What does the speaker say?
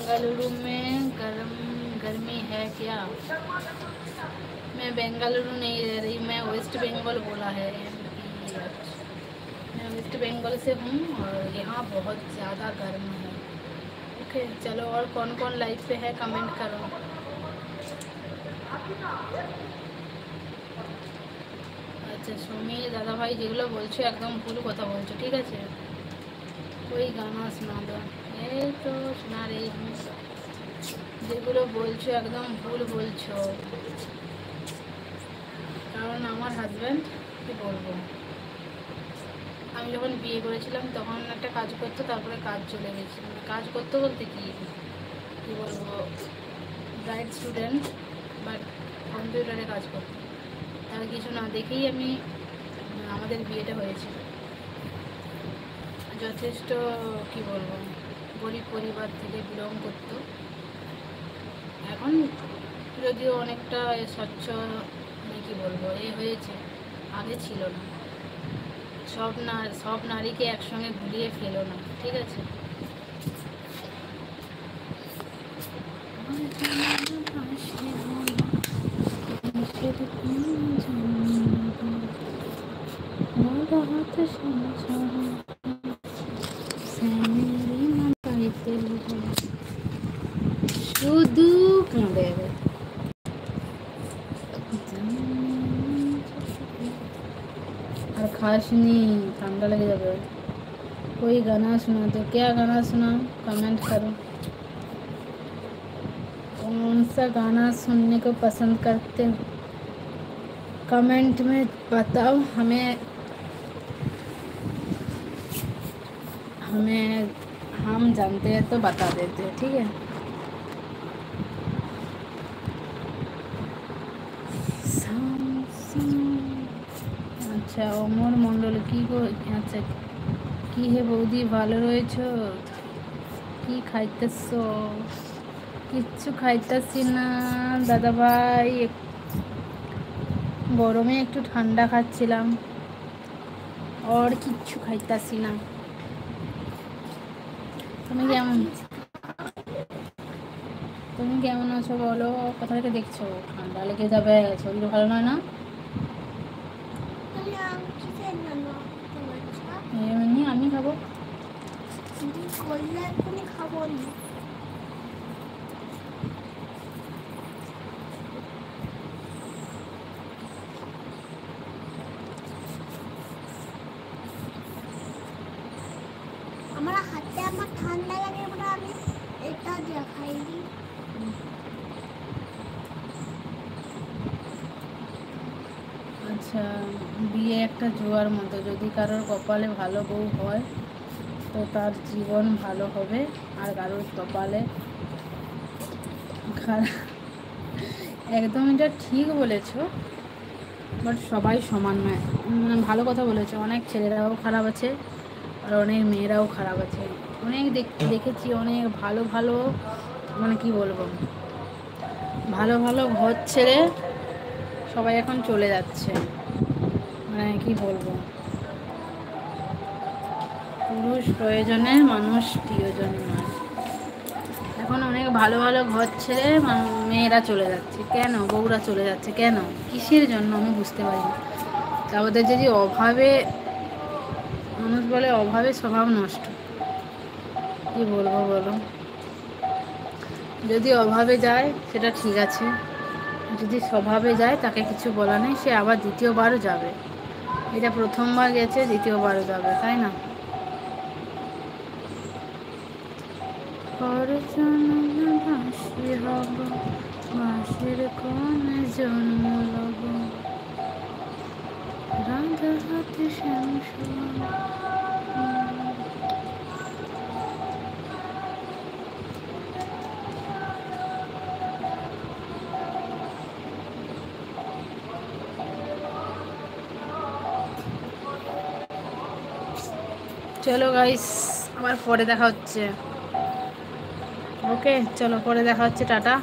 बेंगलुरु में गर्मी है क्या? मैं बेंगलुरु नहीं रह रही, मैं वेस्ट बंगाल बोला है। मैं वेस्ट बंगाल से हूँ और यहाँ बहुत ज़्यादा गर्म है। ओके चलो, और कौन कौन लाइव पे है कमेंट करो। अच्छा सुमी दादा भाई যেগুলো বলছো একদম ভুল কথা বলছো, ঠিক আছে? कोई गाना सुना दो। এই তো শোনা रही हूँ, যেগুলো বলছো একদম ভুল বলছো। কারণ আমার হাজব্যান্ড কি বলবো, আমি যখন বিয়ে করেছিলাম তখন একটা কাজ করতো, তারপরে কাজ চলে গেছিল। কাজ করতে বলতে কি বলবো, ব্রাইট স্টুডেন্ট, বাট কম্পিউটারে কাজ করতো। তার কিছু না দেখেই আমাদের বিয়েটা হয়েছিল। যথেষ্ট কি বলবো, গরিব পরিবার থেকে বিলং করতো। এখন যদিও অনেকটা স্বচ্ছ কি বলবো হয়েছে, আগে ছিল না। সব নারীকে একসঙ্গে ঘুরিয়ে ফেলো না, ঠিক আছে? শুধু কাঁদে और खास नहीं, ठंडा लगे जाए। कोई गाना सुना तो, क्या गाना सुना कमेंट करो। कौन सा गाना सुनने को पसंद करते हो कमेंट में बताओ। हमें हम जानते हैं तो बता देते हैं, ठीक है? আচ্ছা অমর মণ্ডল কি গো, আচ্ছা কি হে বৌদি ভালো রয়েছো? কি খাইতেছো? কিচ্ছু খাইতেছি না দাদা ভাই, গরমে একটু ঠান্ডা খাচ্ছিলাম, আর কিচ্ছু খাইতেছি না। তুমি কেমন আছো বলো? কোথা থেকে দেখছো? ঠান্ডা লেগে যাবে, শরীর ভালো নয় না। এমনি আমি খাবো, খাবো না। আমার হাতে আমার ঠান্ডা লাগে বলে আমি এটা দেখাইনি। আচ্ছা বিয়ে একটা জোয়ার মতো, যদি কারোর কপালে ভালো বউ হয় তো তার জীবন ভালো হবে, আর কারোর কপালে খারাপ। একদম এটা ঠিক বলেছো, বাট সবাই সমান নয়। মানে ভালো কথা বলেছো, অনেক ছেলেরাও খারাপ আছে আর অনেক মেয়েরাও খারাপ আছে। অনেক দেখেছি, অনেক ভালো ভালো মানে কি বলবো, ভালো ভালো ঘর ছেড়ে সবাই এখন চলে যাচ্ছে। মানে কি বলবো, পুরুষ প্রয়োজনে মানুষ প্রিয়জন নয়। এখন অনেক ভালো ভালো ঘর ছেড়ে মেয়েরা চলে যাচ্ছে কেন, বউরা চলে যাচ্ছে কেন, কিসের জন্য আমি বুঝতে পারি না। তাদের যদি অভাবে, মানুষ বলে অভাবে স্বভাব নষ্ট, কি বলবো বলো? যদি অভাবে যায় সেটা ঠিক আছে, যদি স্বভাবে যায় তাকে কিছু বলা নেই, সে আবার দ্বিতীয়বারও যাবে। এটা প্রথমবার গেছে, দ্বিতীয়বারও যাবে, তাই না? বাঁশের কোণে জন্ম লব, রাধা হাতে শ্যাম। চলো গাইস, আবার পরে দেখা হচ্ছে। ওকে চলো, পরে দেখা হচ্ছে, টাটা।